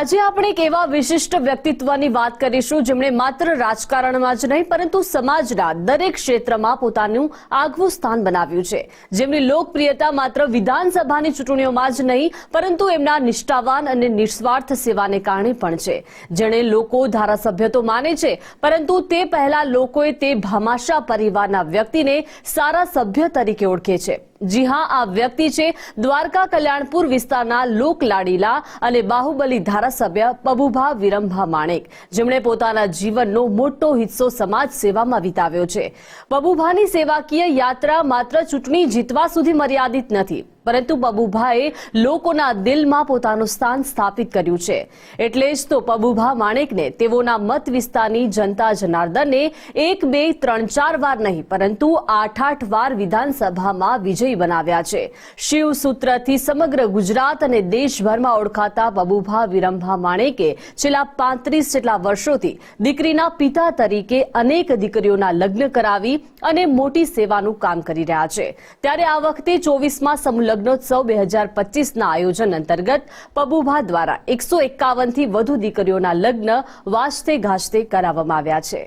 આજે આપણે એક એવા વિશિષ્ટ વ્યક્તિત્વની વાત કરીશું જેમણે માત્ર રાજકારણમાં જ નહીં પરંતુ સમાજના દરેક ક્ષેત્રમાં પોતાનું આગવું સ્થાન બનાવ્યું છે, જેમની લોકપ્રિયતા માત્ર વિધાનસભાની ચૂંટણીઓમાં જ નહીં પરંતુ એમના નિષ્ઠાવાન અને નિસ્વાર્થ સેવાને કારણે પણ છે, જેણે લોકો ધારાસભ્ય તો માને છે પરંતુ તે પહેલા લોકોએ તે ભામાશા પરિવારના વ્યક્તિને સારા સભ્ય તરીકે ઓળખે છે। જી હા, આ વ્યક્તિ છે દ્વારકા કલ્યાણપુર વિસ્તારના લોકલાડીલા અને બાહુબલી ધારાસભ્ય પબુભા વિરમભા માણેક, જેમણે પોતાના જીવનનો મોટો હિસ્સો સમાજ સેવામાં વિતાવ્યો છે। પબુભાની સેવાકીય યાત્રા માત્ર ચૂંટણી જીતવા સુધી મર્યાદિત નથી, પરંતુ પબુભાએ લોકોના દિલમાં પોતાનું સ્થાન સ્થાપિત કર્યું છે। એટલે જ તો પબુભા માણેકને તેઓના મત વિસ્તારની જનતા જનાર્દને 1, 2, 3, 4 વાર નહીં પરંતુ 8 વાર વિધાનસભામાં વિજય બનાવ્યા છે। શિવસૂત્રથી સમગ્ર ગુજરાત અને દેશભરમાં ઓળખાતા પબુભા વિરમભા માણેકે છેલ્લા 35 જેટલા વર્ષોથી દીકરીના પિતા તરીકે અનેક દીકરીઓના લગ્ન કરાવી અને મોટી સેવાનું કામ કરી રહ્યા છે। ત્યારે આ વખતે 24માં લગ્નોત્સવ 2025ના આયોજન અંતર્ગત પબુભા દ્વારા 151 થી વધુ દીકરીઓના લગ્ન વાજતે ગાજતે કરાવવામાં આવ્યા છે।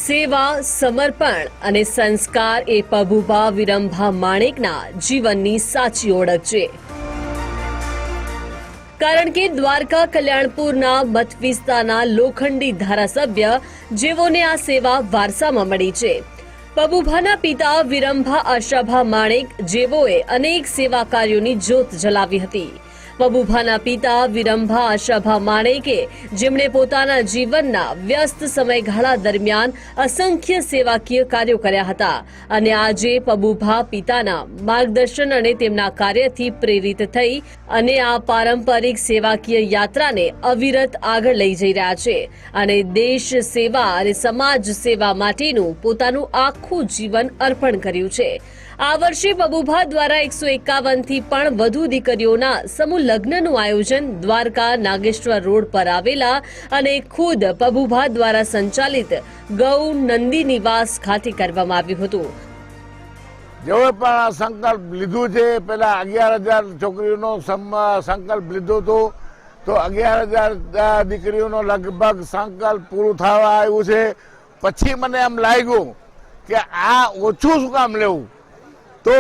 સેવા, સમર્પણ અને સંસ્કાર એ પબુભા વિરમભા માણેકના જીવનની સાચી ઓળખ છે, કારણ કે દ્વારકા કલ્યાણપુરના મત વિસ્તારના લોખંડી ધારાસભ્ય જેઓને આ સેવા વારસામાં મળી છે। પબુભાના પિતા વિરમભા આશાભા માણેક જેઓએ અનેક સેવા કાર્યોની જ્યોત જલાવી હતી। પબુભાના પિતા વિરમભા આશાભા માણેકે જેમણે પોતાના જીવનના વ્યસ્ત સમયગાળા દરમિયાન અસંખ્ય સેવાકીય કાર્યો કર્યા હતા અને આજે પબુભા પિતાના માર્ગદર્શન અને તેમના કાર્યથી પ્રેરિત થઈ અને આ પારંપરિક સેવાકીય યાત્રાને અવિરત આગળ લઈ જઈ રહ્યા છે અને દેશ સેવા અને સમાજ સેવા માટેનું પોતાનું આખું જીવન અર્પણ કર્યું છે। આ વર્ષે પબુભા દ્વારા 151 થી પણ વધુ દીકરીઓના સમૂહ લગ્નનું આયોજન દ્વારકા નાગેશ્વર રોડ પર આવેલા અને ખુદ પબુભા દ્વારા સંચાલિત ગૌ નંદી નિવાસ ખાતે કરવામાં આવ્યું હતું। જેઓએ પણ સંકલ્પ લીધું છે, પેલા 11,000 છોકરીઓનો સંકલ્પ લીધો હતો, તો 11,000 દીકરીઓનો લગભગ સંકલ્પ પૂરું થવા આવ્યું છે। પછી મને એમ લાગ્યું કે આ ઓછું શું કામ લેવું, તો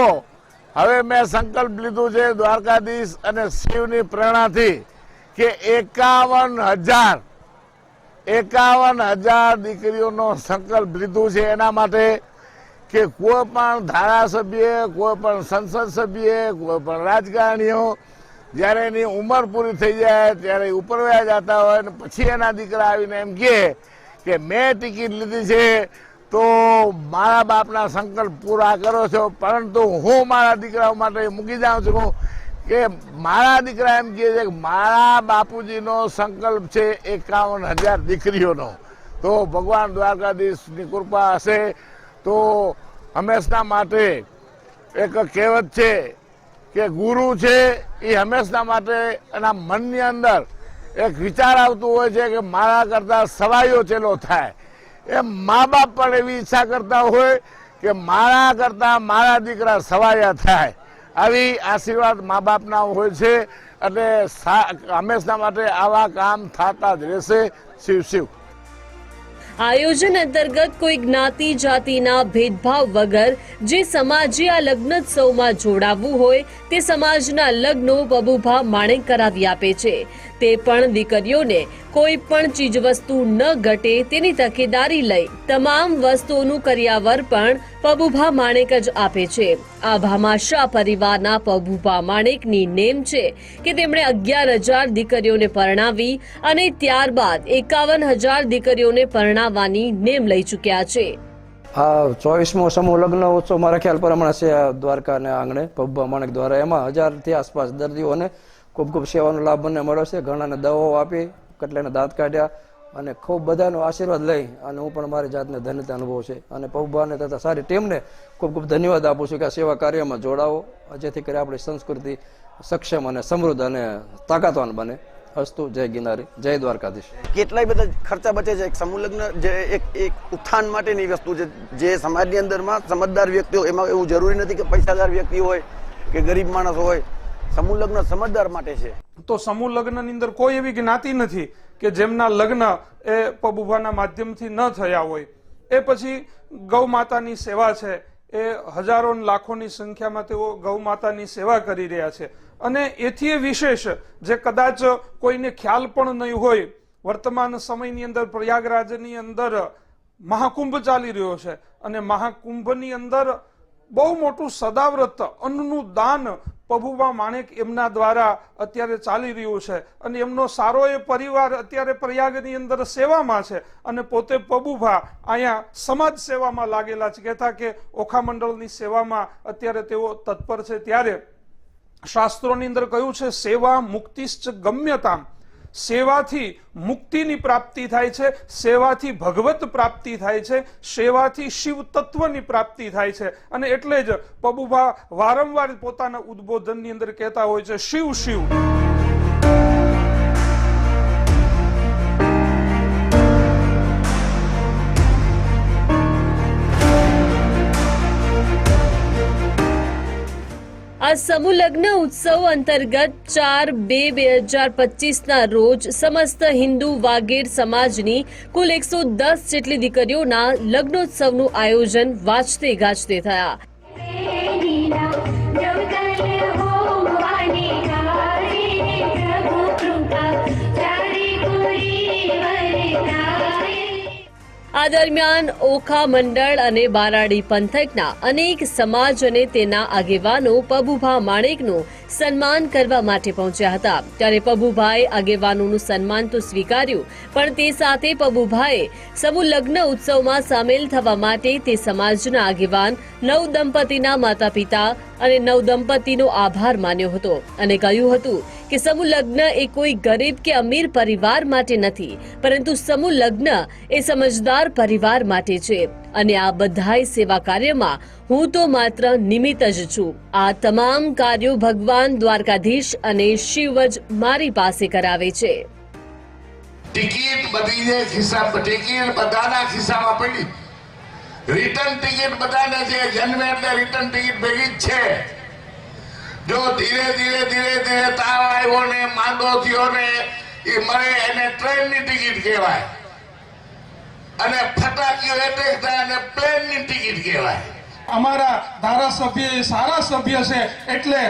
હવે મેં સંકલ્પ લીધું છે દ્વારકાધીશ અને શિવની પ્રેરણાથી કે 51,000 દીકરીઓનો સંકલ્પ લીધું છે, એના માટે કે કોઈ પણ ધારાસભ્ય, કોઈ પણ સંસદ સભ્ય, કોઈ પણ રાજકારણીઓ જ્યારે એની ઉંમર પૂરી થઈ જાય ત્યારે ઉપર વયા જતા હોય અને પછી એના દીકરા આવીને એમ કહે કે મેં ટિકિટ લીધી છે તો મારા બાપના સંકલ્પ પૂરા કરો છો, પરંતુ હું મારા દીકરાઓ માટે મૂકી જાઉં છું કે મારા દીકરા એમ કહે છે કે મારા બાપુજીનો સંકલ્પ છે 51,000 દીકરીઓનો। તો ભગવાન દ્વારકાધીશની કૃપા હશે તો હંમેશા માટે એક કહેવત છે કે ગુરુ છે એ હંમેશા માટે એના મનની અંદર એક વિચાર આવતું હોય છે કે મારા કરતા સવાયો ચેલો થાય। એમ મા બાપ પણ એવી ઈચ્છા કરતા હોય કે મારા કરતા મારા દીકરા સવાયા થાય, આવી આશીર્વાદ મા બાપના હોય છે એટલે હંમેશા માટે આવા કામ થતા જ રહેશે। શિવ શિવ। આયોજન અંતર્ગત કોઈ જ્ઞાતિ જાતિના ભેદભાવ વગર જે સમાજે આ લગ્નોત્સવમાં જોડાવવું હોય તે સમાજના લગ્નો પબુભા માણેક કરાવી આપે છે। તે પણ દીકરીઓને કોઈ પણ ચીજવસ્તુ ન ઘટે તેની તકેદારી લઈ તમામ વસ્તુઓનું કરિયાવર પણ પબુભા માણેક જ આપે છે। આ ભામાશા પરિવારના પબુભા માણેકની નેમ છે કે તેમણે 11,000 દીકરીઓને પરણાવી અને ત્યારબાદ 51,000 દીકરીઓને પરણાવવાની નેમ લઈ ચૂક્યા છે। આ 24મો સમૂહ લગ્ન ઉત્સવ મારા ખ્યાલ પ્રમાણે છે દ્વારકાના આંગણે પબુભા માણેક દ્વારા। એમાં 1000થી આસપાસ દર્દીઓને ખૂબ ખૂબ સેવાનો લાભ મને મળ્યો છે, ઘણાને દવાઓ આપી, કેટલાને દાંત કાઢ્યા અને ખૂબ બધાનો આશીર્વાદ લઈ અને હું પણ મારી જાતને ધન્યતા અનુભવ છે અને પબુભાને તથા સારી ટીમને ખૂબ ખૂબ ધન્યવાદ આપું છું કે આ સેવા કાર્યમાં જોડાવો, જેથી કરી આપણી સંસ્કૃતિ સક્ષમ અને સમૃદ્ધ અને તાકાતવાન બને। અસ્તુ. જય ગિરનારી, જય દ્વારકાધીશ. કેટલાય બધા ખર્ચા બચે છે. એક સમૂહ લગ્ન જે એક ઉત્થાન માટેની વસ્તુ છે, જે સમાજની અંદરમાં સમજદાર વ્યક્તિઓ, એમાં એવું જરૂરી નથી કે પૈસાદાર વ્યક્તિ હોય કે ગરીબ માણસ હોય. સમૂહ લગ્ન સમજદાર માટે છે. તો સમૂહ લગ્નની અંદર કોઈ એવી જ્ઞાતિ નથી કે જેમના લગ્ન એ પબુભાના માધ્યમથી ન થયા હોય. એ પછી ગૌ માતાની સેવા છે, એ હજારો લાખોની સંખ્યામાં તેઓ ગૌ માતાની સેવા કરી રહ્યા છે. અને એથી વિશેષ જે કદાચ કોઈને ખ્યાલ પણ નહીં હોય, વર્તમાન સમયની અંદર પ્રયાગરાજની અંદર મહાકુંભ ચાલી રહ્યો છે અને મહાકુંભની અંદર બહુ મોટું સદાવ્રત અન્નનું દાન પબુભા માણેક એમના દ્વારા અત્યારે ચાલી રહ્યું છે. અને એમનો સારો એ પરિવાર અત્યારે પ્રયાગની અંદર સેવામાં છે અને પોતે પબુભા અહીંયા સમાજ સેવામાં લાગેલા છે. કહેતા કે ઓખા મંડળની સેવામાં અત્યારે તેઓ તત્પર છે. ત્યારે શાસ્ત્રોની અંદર કહ્યું છે, સેવા મુક્તિશ્ચ ગમ્યતામ. સેવાથી મુક્તિની પ્રાપ્તિ થાય છે, સેવાથી ભગવત પ્રાપ્તિ થાય છે, સેવાથી શિવ તત્વની પ્રાપ્તિ થાય છે. અને એટલે જ પબુભા વારંવાર પોતાના ઉદ્બોધનની અંદર કહેતા હોય છે, શિવ શિવ. આ સમૂહ લગ્ન ઉત્સવ અંતર્ગત 4/2/2025 ના રોજ સમસ્ત હિન્દુ વાગેર સમાજની કુલ 110 જેટલી દીકરીઓના લગ્નોત્સવનું આયોજન વાજતે ગાજતે થયા. આ દરમિયાન ઓખા મંડળ અને બારાડી પંથકના અનેક સમાજ અને તેના આગેવાનો પબુભા માણેકનું સન્માન કરવા માટે પહોંચ્યા હતા. ત્યારે પબુભાએ આગેવાનોનું સન્માન તો સ્વીકાર્યું, પણ તે સાથે પબુભાએ સમૂહ લગ્ન ઉત્સવમાં સામેલ થવા માટે તે સમાજના આગેવાન નવ દંપતીના માતા પિતા અને નવ દંપતીનો આભાર માન્યો હતો અને કહ્યું હતું કે સમૂહ લગ્ન એ કોઈ ગરીબ કે અમીર પરિવાર માટે નથી, પરંતુ સમૂહ લગ્ન એ સમજદાર પરિવાર માટે છે. અને આ બધાય સેવા કાર્યમાં હું તો માત્ર નિમિત્ત જ છું. આ તમામ કાર્યો ભગવાન દ્વારકાધીશ અને શિવ જ મારી પાસે કરાવે છે. ટિકિટ બધી ટિકિટ બધાના ખિસ્સામાં પડી. રિટર્ન ટિકિટ બધાને છે, જન્મે એટલે રિટર્ન ટિકિટ ભેગી જ છે. જો ધીરે ધીરે ધીરે ધીરે તાવ આવ્યો ને માંદો થયો ને એ મળે એને ટ્રેનની ટિકિટ કહેવાય, અને ફટાકીઓ એટેક થાય અને પ્લેનની ટિકિટ કહેવાય. અમારા ધારાસભ્ય એ સારા સભ્ય છે, એટલે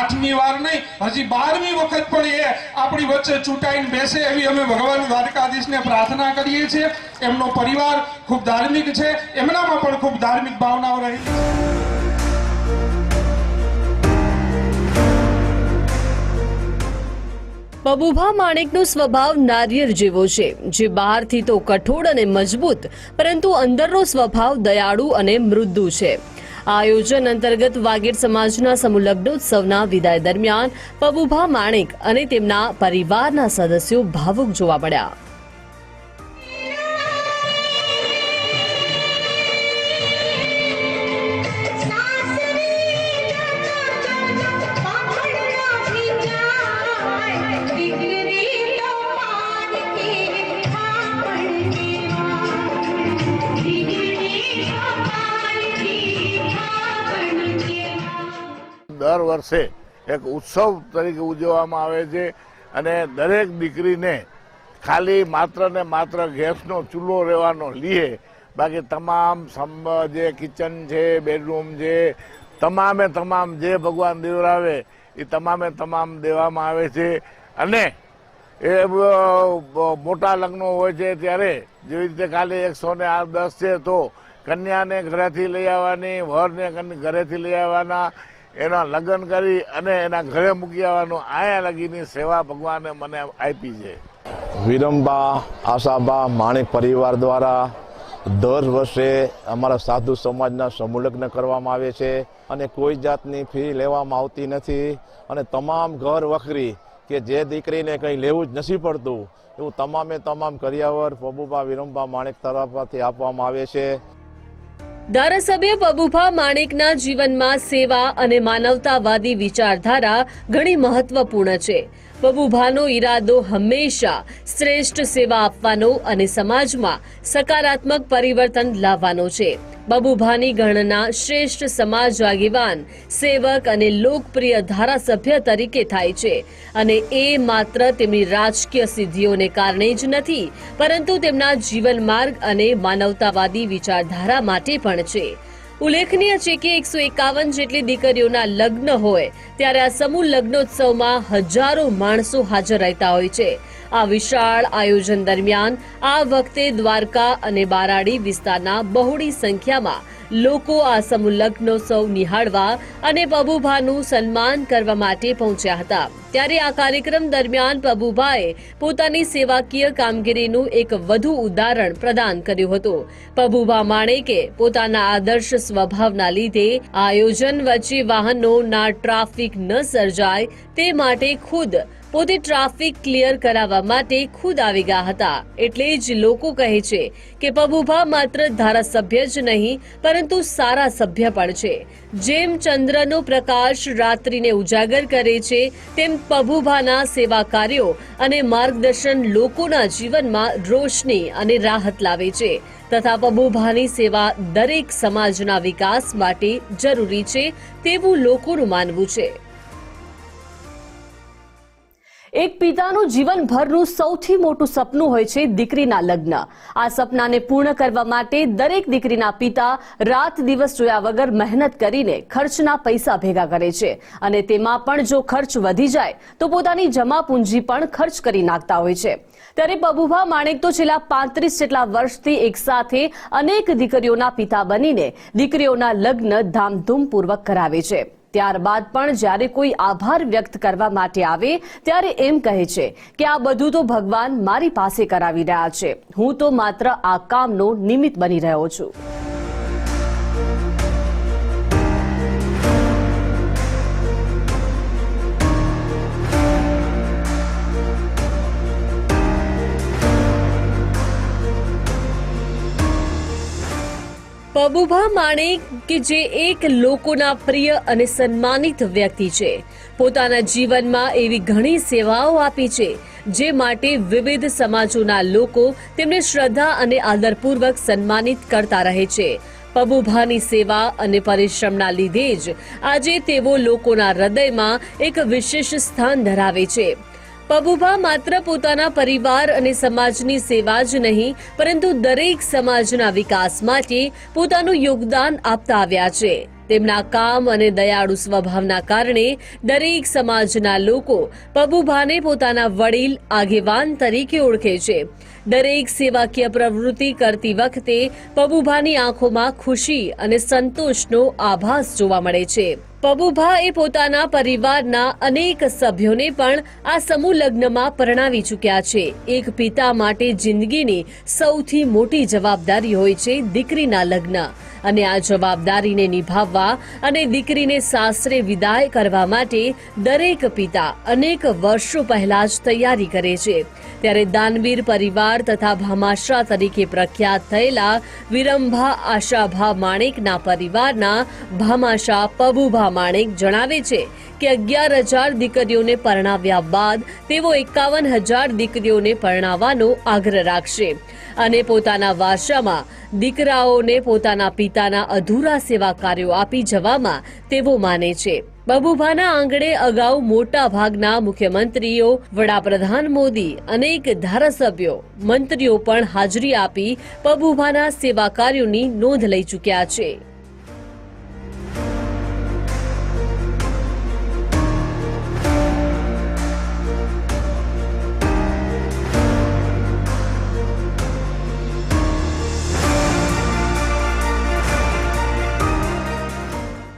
8મી વાર નહીં, હજી 12મી વખત પણ એ આપણી વચ્ચે ચૂંટાઈને બેસે એવી અમે ભગવાન દ્વારકાધીશને પ્રાર્થના કરીએ છીએ. એમનો પરિવાર ખૂબ ધાર્મિક છે, એમનામાં પણ ખૂબ ધાર્મિક ભાવનાઓ રહેલી છે. પબુભા માણેકનો સ્વભાવ નારિયેળ જેવો છે, જે બહારથી તો કઠોળ અને મજબૂત, પરંતુ અંદરનો સ્વભાવ દયાળુ અને મૃદુ છે. આ આયોજન અંતર્ગત વાગેર સમાજના સમૂહ લગ્નોત્સવના વિદાય દરમિયાન પબુભા માણેક અને તેમના પરિવારના સદસ્યો ભાવુક જોવા મળ્યા. દર વર્ષે એક ઉત્સવ તરીકે ઉજવવામાં આવે છે અને દરેક દીકરીને ખાલી માત્ર ને માત્ર ગેસનો ચૂલો રહેવાનો લીએ, બાકી તમામ જે કિચન છે, બેડરૂમ છે, તમામે તમામ જે ભગવાન દેવરાવે એ તમામે તમામ દેવામાં આવે છે. અને એ મોટા લગ્નો હોય છે ત્યારે જેવી રીતે ખાલી 110 છે તો કન્યાને ઘરેથી લઈ આવવાની, વરને ઘરેથી લઈ આવવાના, એના લગ્ન કરી અને એના ઘરે મૂકી આવવાનું, આયા લગીની સેવા ભગવાને મને આપી છે. વિરમબા આશાબા માણેક પરિવાર દ્વારા દર વર્ષે અમારા સાધુ સમાજના સમૂહ લગ્ન કરવામાં આવે છે અને કોઈ જાતની ફી લેવામાં આવતી નથી. અને તમામ ઘર વખરી કે જે દીકરીને કંઈ લેવું જ નથી પડતું એવું તમામે તમામ કરિયાવર પબુભા વિરમબા માણેક તરફથી આપવામાં આવે છે. ધારાસભ્ય પબુભા માણેકના જીવનમાં સેવા અને માનવતાવાદી વિચારધારા ઘણી મહત્વપૂર્ણ છે. પબુભાનો ઈરાદો હંમેશા શ્રેષ્ઠ સેવા આપવાનો અને સમાજમાં સકારાત્મક પરિવર્તન લાવવાનો છે. પબુભાની ગણના શ્રેષ્ઠ સમાજ આગેવાન, સેવક અને લોકપ્રિય ધારાસભ્ય તરીકે થાય છે અને એ માત્ર તેમની રાજકીય સિદ્ધિઓને કારણે જ નથી, પરંતુ તેમના જીવન માર્ગ અને માનવતાવાદી વિચારધારા માટે પણ છે. ઉલ્લેખનીય છે કે 151 જેટલી દીકરીઓના લગ્ન હોય ત્યારે આ સમૂહ લગ્નોત્સવમાં હજારો માણસો હાજર રહેતા હોય છે. આ વિશાળ આયોજન દરમિયાન આ વખતે દ્વારકા અને બારાડી વિસ્તારના બહોળી સંખ્યામાં લોકો આ સમૂહ લગ્નોત્સવ નિહાળવા અને પબુભાનું સન્માન કરવા માટે પહોંચ્યા હતા. ત્યારે આ કાર્યક્રમ દરમિયાન પબુભાએ પોતાની સેવાકીય કામગીરીનું એક વધુ ઉદાહરણ પ્રદાન કર્યું હતું. પબુભા માણેકે પોતાના આદર્શ સ્વભાવના લીધે આયોજન વચ્ચે વાહનોના ટ્રાફિક ન સર્જાય તે માટે ખુદ પોતે ટ્રાફિક ક્લિયર કરાવવા માટે ખુદ આવી ગયા હતા. એટલે જ લોકો કહે છે કે પબુભા માત્ર ધારાસભ્ય જ નહીં પરંતુ સારા સભ્ય પણ છે. જેમ ચંદ્રનો પ્રકાશ રાત્રિને ઉજાગર કરે છે તેમ પબુભાના સેવા કાર્યો અને માર્ગદર્શન લોકોના જીવનમાં રોશની અને રાહત લાવે છે તથા પબુભાની સેવા દરેક સમાજના વિકાસ માટે જરૂરી છે તેવું લોકોનું માનવું છે. એક પિતાનું જીવનભરનું સૌથી મોટું સપનું હોય છે દીકરીના લગ્ન. આ સપનાને પૂર્ણ કરવા માટે દરેક દીકરીના પિતા રાત દિવસ જોયા વગર મહેનત કરીને ખર્ચના પૈસા ભેગા કરે છે અને તેમાં પણ જો ખર્ચ વધી જાય તો પોતાની જમા પૂંજી પણ ખર્ચ કરી નાખતા હોય છે. ત્યારે પબુભા માણેક તો છેલ્લા 35 જેટલા વર્ષથી એકસાથે અનેક દીકરીઓના પિતા બનીને દીકરીઓના લગ્ન ધામધૂમપૂર્વક કરાવે છે. ત્યારબાદ પણ જ્યારે કોઈ આભાર વ્યક્ત કરવા માટે આવે ત્યારે એમ કહે છે કે આ બધું તો ભગવાન મારી પાસે કરાવી રહ્યા છે, હું તો માત્ર આ કામનો નિમિત્ત બની રહ્યો છું. પબુભા માણેક કે જે એક લોકોના પ્રિય અને સન્માનિત વ્યક્તિ છે, પોતાના જીવનમાં એવી ઘણી સેવાઓ આપી છે જે માટે વિવિધ સમાજોના લોકો તેમને શ્રદ્ધા અને આદરપૂર્વક સન્માનિત કરતા રહે છે. પબુભાની સેવા અને પરિશ્રમના લીધે જ આજે તેઓ લોકોના હૃદયમાં એક વિશેષ સ્થાન ધરાવે છે. પબુભા માત્ર પોતાના પરિવાર અને સમાજની સેવા જ નહીં પરંતુ દરેક સમાજના વિકાસ માટે પોતાનું યોગદાન આપતા આવ્યા છે. તેમના કામ અને દયાળુ સ્વભાવના કારણે દરેક સમાજના લોકો પબુભાને પોતાના વડીલ આગેવાન તરીકે ઓળખે છે. દરેક સેવાકીય પ્રવૃત્તિ કરતી વખતે પબુભાની આંખોમાં ખુશી અને સંતોષનો આભાસ જોવા મળે છે. પબુભા એ પોતાના પરિવારના અનેક સભ્યોને પણ આ સમૂહ લગ્નમાં પરણાવી ચૂક્યા છે. એક પિતા માટે જિંદગીની સૌથી મોટી જવાબદારી હોય છે દીકરીના લગ્ન અને આ જવાબદારીને નિભાવવા અને દીકરીને સાસરે વિદાય કરવા માટે દરેક પિતા અનેક વર્ષો પહેલા જ તૈયારી કરે છે. ત્યારે દાનવીર પરિવાર તથા ભામાશા તરીકે પ્રખ્યાત થયેલા વિરંભા આશાભા માણેકના પરિવારના ભામાશા પબુભા માણેક જણાવે છે કે 11,000 દીકરીઓને પરણાવ્યા બાદ તેઓ 51,000 દીકરીઓને પરણાવવાનો આગ્રહ રાખશે અને પોતાના વારસામાં દીકરાઓને પોતાના પિતાના અધૂરા સેવા કાર્યો આપી જવામાં તેઓ માને છે. પબુભાના આંગણે અગાઉ મોટા ભાગના મુખ્યમંત્રીઓ, વડાપ્રધાન મોદી, અનેક ધારાસભ્યો, મંત્રીઓ પણ હાજરી આપી પબુભાના સેવા કાર્યોની નોંધ લઈ ચૂક્યા છે.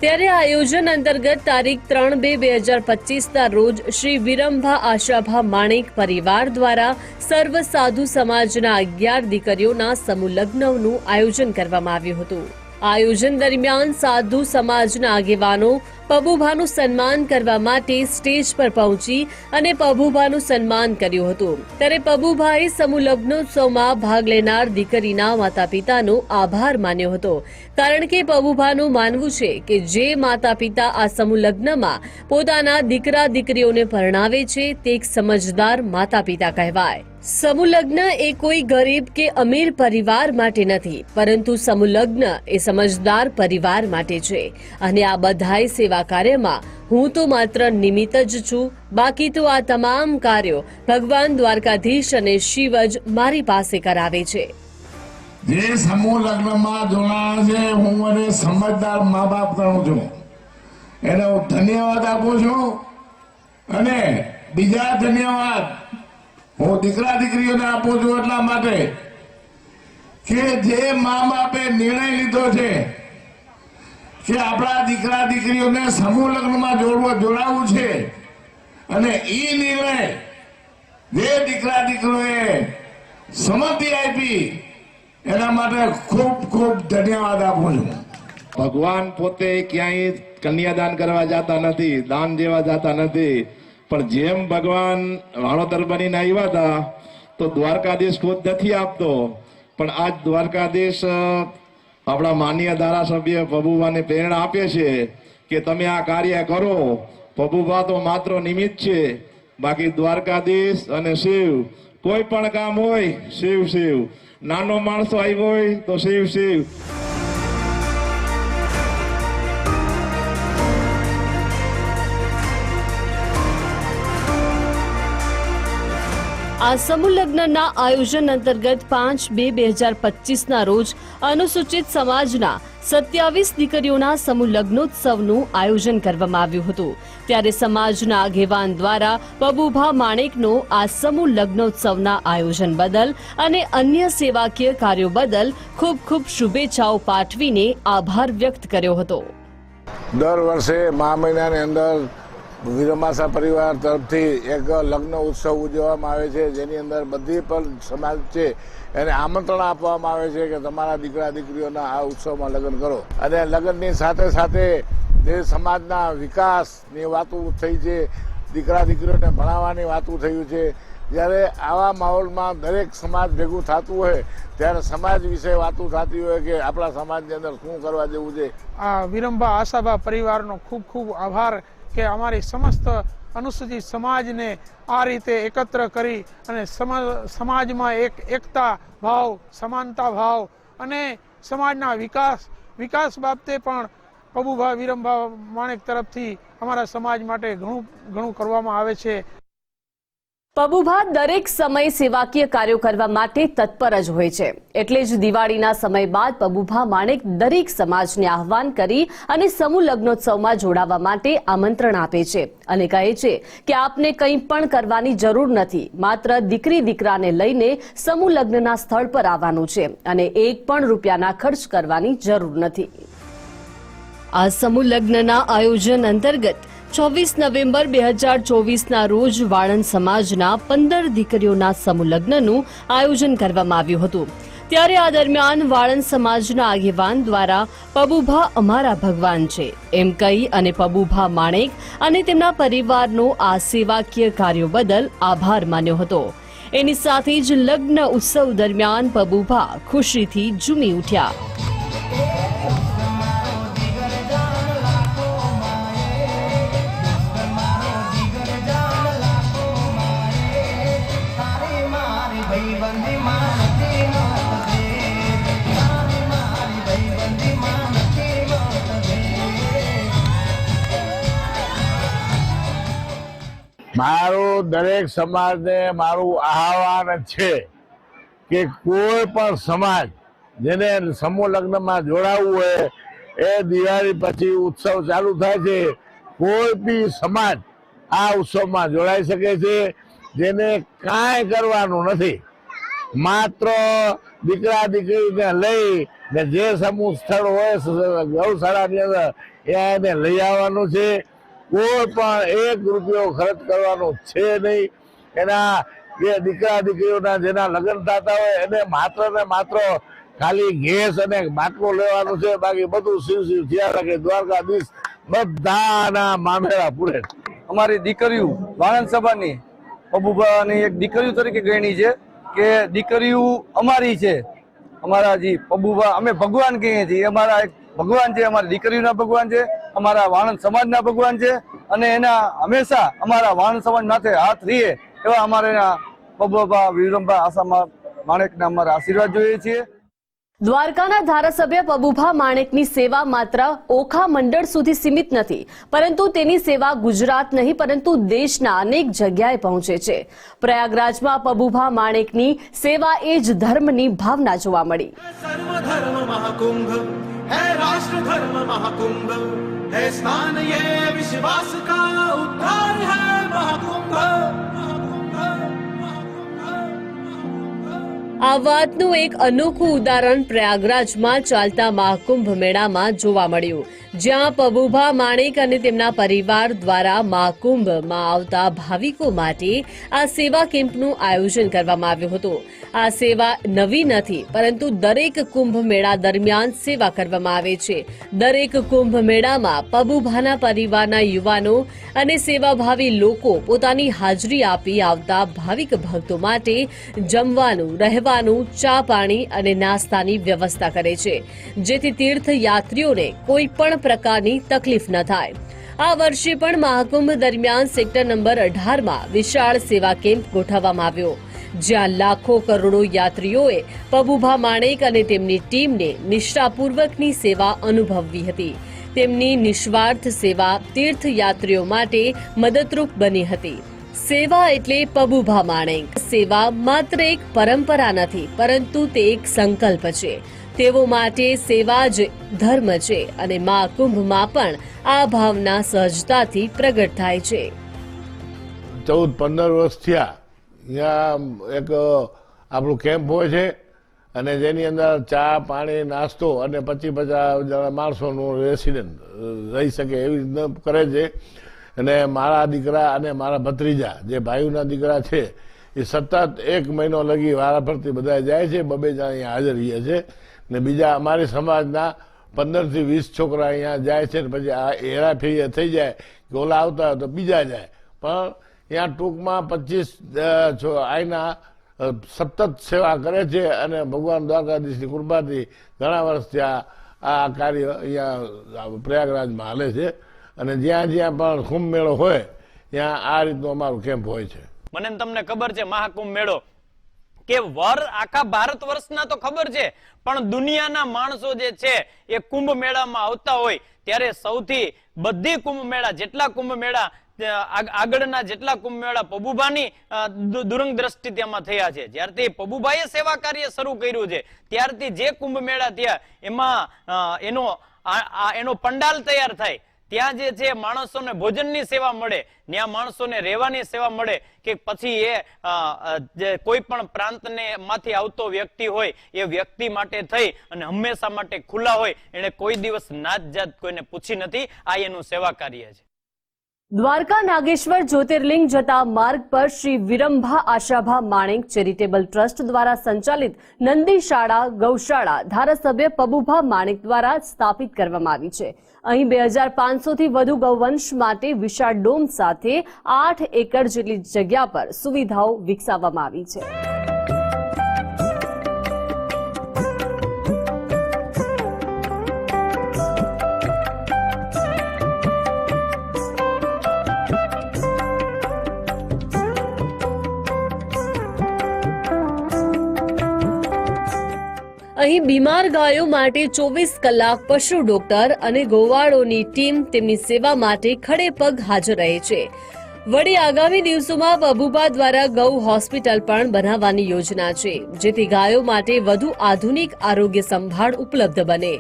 ત્યારે આયોજન અંતર્ગત તારીખ 3/2/2025ના રોજ શ્રી વિરંભા આશાભા માણેક પરિવાર દ્વારા સર્વ સાધુ સમાજના 11 દીકરીઓના સમૂહ લગ્નનું આયોજન કરવામાં આવ્યું હતું. આયોજન દરમિયાન સાધુ સમાજના આગેવાનો પબુભાનું સન્માન કરવા માટે સ્ટેજ પર પહોંચી અને પબુભાનું સન્માન કર્યું હતું. ત્યારે પબુભાએ સમૂહ લગ્નોત્સવમાં ભાગ લેનાર દીકરીના માતા પિતાનો આભાર માન્યો હતો, કારણ કે પબુભાનું માનવું છે કે જે માતા પિતા આ સમૂહ લગ્નમાં પોતાના દીકરા દીકરીઓને પરણાવે છે તે એક સમજદાર માતા પિતા કહેવાય. સમૂહ લગ્ન એ કોઈ ગરીબ કે અમીર પરિવાર માટે નથી, પરંતુ સમૂહ લગ્ન એ સમજદાર પરિવાર માટે છે. અને આ બધાય સેવા કાર્યમાં હું તો માત્ર નિમિત્ત જ છું. બાકી તો આ તમામ કાર્યો ભગવાન દ્વારકાધીશ અને શિવ જ મારી પાસે કરાવે છે. જે સમૂહ લગ્નમાં જોડાણ છે, હું મને સમજદાર મા બાપ ગણું છું, એને હું ધન્યવાદ આપું છું. અને બીજા ધન્યવાદ હું દીકરા દીકરીઓને આપું છું એટલા માટે કે જે મા બાપે નિર્ણય લીધો છે કે આપણા દીકરા દીકરીઓને સમૂહ લગ્નમાં જોડાવવું છે, અને એ નિર્ણય જે દીકરા દીકરીઓએ સંમતિ આપી એના માટે ખૂબ ખૂબ ધન્યવાદ આપું છું. ભગવાન પોતે ક્યાંય કન્યાદાન કરવા જતા નથી, દાન જેવા જતા નથી, પણ જેમ ભગવાન વાણોતર બનીને આવ્યા હતા તો દ્વારકાધીશ ખુદ નથી આપતો, પણ આજ દ્વારકાધીશ આપણા માનનીય ધારાસભ્ય પબુભાને પ્રેરણા આપે છે કે તમે આ કાર્ય કરો. પબુભા તો માત્ર નિમિત્ત છે, બાકી દ્વારકાધીશ અને શિવ કોઈ પણ કામ હોય શિવ શિવ, નાનો માણસો આવ્યો હોય તો શિવ શિવ. આ સમૂહ લગ્નના આયોજન અંતર્ગત 5/2/2025ના રોજ અનુસૂચિત સમાજના 27 દીકરીઓના સમૂહ લગ્નોત્સવનું આયોજન કરવામાં આવ્યું હતું. ત્યારે સમાજના આગેવાન દ્વારા પબુભા માણેકનો આ સમૂહ લગ્નોત્સવના આયોજન બદલ અને અન્ય સેવાકીય કાર્યો બદલ ખૂબ ખૂબ શુભેચ્છાઓ પાઠવીને આભાર વ્યક્ત કર્યો હતો. દર વર્ષે મહા મહિનાની અંદર વિરમાસા પરિવાર તરફથી એક લગ્ન ઉત્સવ ઉજવવામાં આવે છે, જેની અંદર બધી પણ સમાજ છે એને આમંત્રણ આપવામાં આવે છે કે તમારા દીકરા દીકરીઓના આ ઉત્સવમાં લગ્ન કરો. અને લગ્નની સાથે સાથે જે સમાજના વિકાસની વાતો થઈ છે, દીકરા દીકરીઓને ભણાવવાની વાતો થયું છે. જ્યારે આવા માહોલમાં દરેક સમાજ ભેગું થતું હોય ત્યારે સમાજ વિશે વાતો થતી હોય કે આપણા સમાજની અંદર શું કરવા જેવું છે. આ વિરંભા આશાભા પરિવારનો ખૂબ ખૂબ આભાર કે અમારી સમસ્ત અનુસૂચિત સમાજને આ રીતે એકત્ર કરી અને સમાજમાં એકતા ભાવ, સમાનતા ભાવ અને સમાજના વિકાસ બાબતે પણ પબુભા વિરંભા માણેક તરફથી અમારા સમાજ માટે ઘણું કરવામાં આવે છે. પબુભા દરેક સમય સેવાકીય કાર્યો કરવા માટે તત્પર જ હોય છે. એટલે જ દિવાળીના સમય બાદ પબુભા માણેક દરેક સમાજને આહ્વાન કરી અને સમૂહ લગ્નોત્સવમાં જોડાવા માટે આમંત્રણ આપે છે અને કહે છે કે આપને કંઈ પણ કરવાની જરૂર નથી, માત્ર દીકરી દીકરાને લઈને સમૂહ લગ્નના સ્થળ પર આવવાનું છે અને એક પણ રૂપિયાના ખર્ચ કરવાની જરૂર નથી. આ સમૂહ લગ્નના આયોજન અંતર્ગત 24 નવેમ્બર 2024ના રોજ વાળંદ સમાજના 15 દીકરીઓના સમૂહ લગ્નનું આયોજન કરવામાં આવ્યું હતું. ત્યારે આ દરમિયાન વાળંદ સમાજના આગેવાન દ્વારા પબુભા અમારા ભગવાન છે એમ કહી અને પબુભા માણેક અને તેમના પરિવારનો આ સેવાકીય કાર્યો બદલ આભાર માન્યો હતો. એની સાથે જ લગ્ન ઉત્સવ દરમિયાન પબુભા ખુશીથી ઝૂમી ઉઠ્યા. મારું દરેક સમાજને મારું આહ્વાન છે કે કોઈ પણ સમાજ જેને સમૂહ લગ્નમાં જોડાવવું હોય એ દિવાળી પછી ઉત્સવ ચાલુ થાય છે, કોઈ બી સમાજ આ ઉત્સવમાં જોડાઈ શકે છે. જેને કાંઈ કરવાનું નથી, માત્ર દીકરા દીકરીને લઈ ને જે સમૂહ સ્થળ હોય ગૌશાળાની અંદર એને લઈ આવવાનું છે. કોઈ પણ એક રૂપિયો ખર્ચ કરવાનો છે નહીં. એના જે દીકરા દીકરીઓના જેના લગ્ન થતા હોય એને માત્ર ને માત્ર ખાલી ગેસ અને બાટલો લેવાનું છે, બાકી બધું શિવ થયા રાખે. દ્વારકાધીશ બધાના મામેરા પૂરે. અમારી દીકરીઓ વાણંદ સભાની પબુભાની એક દીકરીઓ તરીકે ગણી છે કે દીકરીઓ અમારી છે. અમારા જે પબુભા અમે ભગવાન કહીએ છીએ, અમારા એક ભગવાન છે, અમારી દીકરીઓના ભગવાન છે, અમારા વાણંદ સમાજના ભગવાન છે, અને એના હંમેશા અમારા વાણંદ સમાજ માથે હાથ રહીએ એવા અમારે પબુભા વિરમભા આસામાં માણેકના અમારા આશીર્વાદ જોઈએ છીએ. દ્વારકાના ધારાસભ્ય પબુભા માણેકની સેવા માત્ર ઓખા મંડળ સુધી સીમિત નથી, પરંતુ તેની સેવા ગુજરાત નહીં પરંતુ દેશના અનેક જગ્યાએ પહોંચે છે. પ્રયાગરાજમાં પબુભા માણેકની સેવા એ જ ધર્મની ભાવના જોવા મળી. सर्वधर्म महाकुंभ है राष्ट्र धर्म महाकुंभ है स्नान ये विश्वास का उद्धार है महाकुंभ. આ વાતનું એક અનોખું ઉદાહરણ પ્રયાગરાજમાં ચાલતા મહાકુંભ મેળામાં જોવા મળ્યું, જ્યાં પબુભા માણેક અને તેમના પરિવાર દ્વારા મહાકુંભમાં આવતા ભાવિકો માટે આ સેવા કેમ્પનું આયોજન કરવામાં આવ્યું હતું. આ સેવા નવી નથી, પરંતુ દરેક કુંભ મેળા દરમિયાન સેવા કરવામાં આવે છે. દરેક કુંભ મેળામાં પબુભાના પરિવારના યુવાનો અને સેવાભાવી લોકો પોતાની હાજરી આપી આવતા ભાવિક ભક્તો માટે જમવાનું, રહેવાનું, ચા પાણી અને નાસ્તાની વ્યવસ્થા કરે છે, જેથી તીર્થયાત્રીઓને કોઈ પણ પ્રકારની તકલીફ ન થાય. આ વર્ષે પણ મહાકુંભ દરમિયાન સેક્ટર નંબર 18માં વિશાળ સેવા કેમ્પ ગોઠવવામાં આવ્યો, જ્યાં લાખો કરોડો યાત્રીઓએ પબુભા માણેક અને તેમની ટીમને નિષ્ઠાપૂર્વકની સેવા અનુભવવી હતી. તેમની નિસ્વાર્થ સેવા તીર્થયાત્રીઓ માટે મદદરૂપ બની હતી. સેવા એટલે પબુભા માણેક. સેવા માત્ર એક પરંપરા નથી, પરંતુ તે એક સંકલ્પ છે. તેઓ માટે સેવા જ ધર્મ છે, અને મહાકુંભમાં પણ આ ભાવના સહજતાથી પ્રગટ થાય છે. 14-15 વર્ષ થયા ત્યાં એક આપણું કેમ્પ હોય છે, અને જેની અંદર ચા પાણી નાસ્તો અને 25-50 જણા માણસોનું રેસિડન્ટ રહી શકે એવી રીતના કરે છે. અને મારા દીકરા અને મારા ભત્રીજા જે ભાઈઓના દીકરા છે એ સતત 1 મહિનો લગી વારાફરતી બધા જાય છે. 2 જણા અહીંયા હાજર રહીએ છે, ને બીજા અમારી સમાજના 15 થી 20 છોકરા અહીંયા જાય છે. પછી આ હેરાફેરી થઈ જાય કે ઓલા આવતા હોય તો બીજા જાય, પણ અહીંયા ટૂંકમાં 25 આઈના સતત સેવા કરે છે. અને ભગવાન દ્વારકાધીશની કૃપાથી ઘણા વર્ષથી આ કાર્ય અહીંયા પ્રયાગરાજમાં હાલે છે. અને જ્યાં જ્યાં પણ કુંભ મેળો હોય ત્યાં આ રીતનું અમારું કેમ્પ હોય છે. મને તમને ખબર છે મહાકુંભ મેળો કે આખા ભારત વર્ષના તો ખબર છે, પણ દુનિયાના માણસો જે છે એ કુંભ મેળામાં આવતા હોય ત્યારે સૌથી બધી કુંભ મેળા જેટલા કુંભ મેળા આગળના જેટલા કુંભ મેળા પબુભાની દુરંગ દ્રષ્ટિ તેમાં થયા છે. જ્યારથી પબુભાઈએ સેવા કાર્ય શરૂ કર્યું છે ત્યારથી જે કુંભ મેળા થયા એમાં એનો પંડાલ તૈયાર થાય, ત્યાં જે છે માણસોને ભોજનની સેવા મળે, ત્યાં માણસોને રહેવાની સેવા મળે, કે પછી જે કોઈ પણ પ્રાંતને માંથી આવતો વ્યક્તિ હોય એ વ્યક્તિ માટે થઈ અને હંમેશા માટે ખુલ્લા હોય, એને કોઈ દિવસ નાત જાત કોઈને પૂછી નથી. આ એનું સેવા કાર્ય છે. દ્વારકા નાગેશ્વર જ્યોતિર્લિંગ જતા માર્ગ પર શ્રી વિરમભા આશાભા માણેક ચેરિટેબલ ટ્રસ્ટ દ્વારા સંચાલિત નંદી શાળા ગૌશાળા ધારાસભ્ય પબુભા માણેક દ્વારા સ્થાપિત કરવામાં આવી છે. અહીં 2500 થી વધુ ગૌવંશ માટે વિશાળ ડોમ સાથે 8 એકર જેટલી જગ્યા પર સુવિધાઓ વિકસાવવામાં આવી છે. અહીં બીમાર ગાયો માટે 24 કલાક પશુ ડોક્ટર અને ગોવાળોની ટીમ તેમની સેવા માટે ખડે પગ હાજર રહે છે. વળી આગામી દિવસોમાં પબુભા દ્વારા ગૌ હોસ્પિટલ પણ બનાવવાની યોજના છે, જેથી ગાયો માટે વધુ આધુનિક આરોગ્ય સંભાળ ઉપલબ્ધ બને.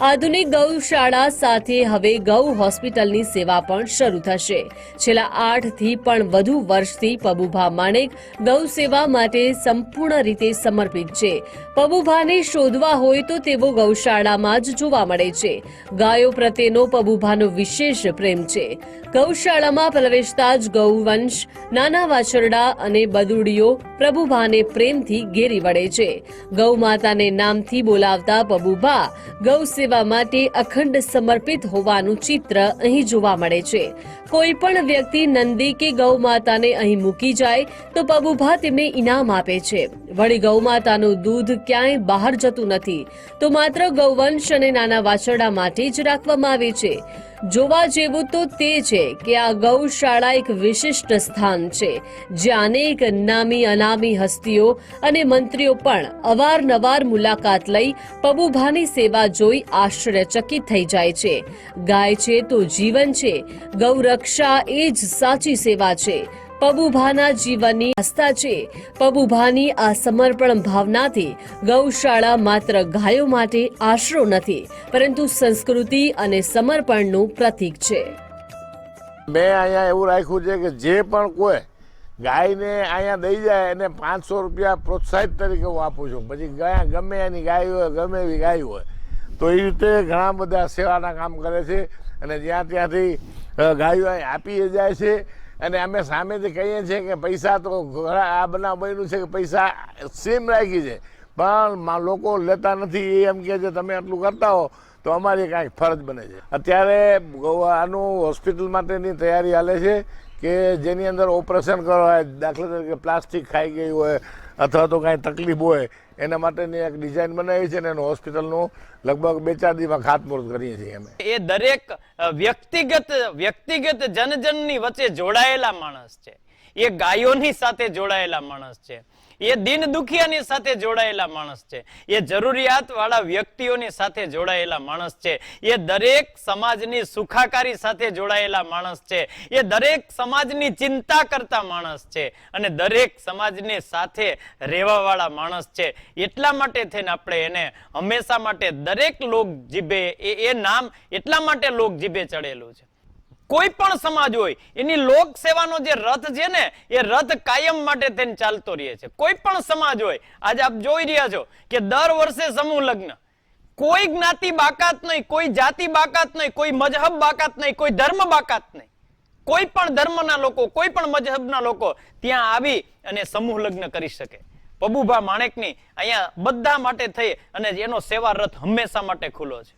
આધુનિક ગૌશાળા સાથે હવે ગૌ હોસ્પિટલની સેવા પણ શરૂ થશે. છેલ્લા 8 થી પણ વધુ વર્ષથી પબુભા માણેક ગૌ સેવા માટે સંપૂર્ણ રીતે સમર્પિત છે. પબુભાને શોધવા હોય તો તેઓ ગૌશાળામાં જ જોવા મળે છે. ગાયો પ્રત્યેનો પબુભાનો વિશેષ પ્રેમ છે. ગૌશાળામાં પ્રવેશતા જ જ ગૌવંશ, નાના વાછરડા અને બદુડીઓ પ્રભુભાને પ્રેમથી ઘેરી વળે છે. ગૌ માતાને નામથી બોલાવતા પબુભા ગૌ સેવા માટે અખંડ સમર્પિત હોવાનું ચિત્ર અહીં જોવા મળે છે. કોઈ પણ વ્યક્તિ નંદી કે ગૌ માતાને અહીં મૂકી જાય તો પબુભા તેમને ઇનામ આપે છે. વળી ગૌ માતાનું દૂધ ક્યાંય બહાર જતું નથી, તો માત્ર ગૌવંશ અને નાના વાછરડા માટે જ રાખવામાં આવે છે. જોવા જેવું તો તે છે કે આ ગૌશાળા એક વિશિષ્ટ સ્થાન છે, જ્યાં અનેક નામી અનામી હસ્તીઓ અને મંત્રીઓ પણ અવારનવાર મુલાકાત લઈ પબુભાની સેવા જોઈ આશ્ચર્યચકિત થઈ જાય છે. ગાય છે તો જીવન છે, ગૌ રક્ષા એ જ સાચી સેવા છે. પબુભાના જીવનની આસ્થા છે. પબુભાની આ સમર્પણ ભાવનાથી ગૌશાળા માત્ર ગાયો માટે આશરો નથી, પરંતુ સંસ્કૃતિ અને સમર્પણનું પ્રતીક છે. મેં અહીંયા એવું રાખ્યું છે કે જે પણ કોઈ ગાયને અહીંયા દઈ જાય એને 500 રૂપિયા પ્રોત્સાહિત તરીકે હું આપું છું. પછી ગમે એની ગાય હોય, ગમે એવી ગાય હોય, તો એ રીતે ઘણા બધા સેવાના કામ કરે છે અને જ્યાં ત્યાંથી ગાયો અહીં આપી જાય છે. અને અમે સામેથી કહીએ છીએ કે પૈસા તો આ બનાવ બન્યું છે કે પૈસા સેમ રાખી છે, પણ લોકો લેતા નથી. એ એમ કહે છે તમે આટલું કરતા હો તો અમારી કાંઈક ફરજ બને છે. અત્યારે આનું હોસ્પિટલ માટેની તૈયારી હાલે છે કે જેની અંદર ઓપરેશન કરવા, દાખલા તરીકે પ્લાસ્ટિક ખાઈ ગઈ હોય અથવા તો કાંઈ તકલીફ હોય, એના માટેની એક ડિઝાઇન બનાવી છે ને એનું હોસ્પિટલનું લગભગ 2-4 દિવસમાં ખાતમુહૂર્ત કરીએ છીએ અમે. એ દરેક વ્યક્તિગત જનજનની વચ્ચે જોડાયેલા માણસ છે. એ ગાયોની સાથે જોડાયેલા માણસ છે. એ દિન દુખિયાની સાથે જોડાયેલા માણસ છે. એ જરૂરિયાત વાળા વ્યક્તિઓની સાથે જોડાયેલા માણસ છે. એ દરેક સમાજની સુખાકારી સાથે જોડાયેલા માણસ છે. એ દરેક સમાજની ચિંતા કરતા માણસ છે અને દરેક સમાજની સાથે રહેવા વાળા માણસ છે. એટલા માટે થઈને આપણે એને હંમેશા માટે દરેક લોક જીભે એ નામ એટલા માટે લોક જીભે ચડેલું છે. કોઈ પણ સમાજ હોય એની લોક સેવાનો જે રથ છે ને, એ રથ કાયમ માટે થઈને ચાલતો રહે છે. કોઈ પણ સમાજ હોય, આજે આપ જોઈ રહ્યા છો કે દર વર્ષે સમૂહ લગ્ન, કોઈ જ્ઞાતિ બાકાત નહીં, કોઈ જાતિ બાકાત નહીં, કોઈ મજહબ બાકાત નહીં, કોઈ ધર્મ બાકાત નહીં. કોઈ પણ ધર્મના લોકો, કોઈ પણ મજહબના લોકો ત્યાં આવી અને સમૂહ લગ્ન કરી શકે. પબુભા માણેકની અહીંયા બધા માટે થઈ અને એનો સેવા રથ હંમેશા માટે ખુલ્લો છે.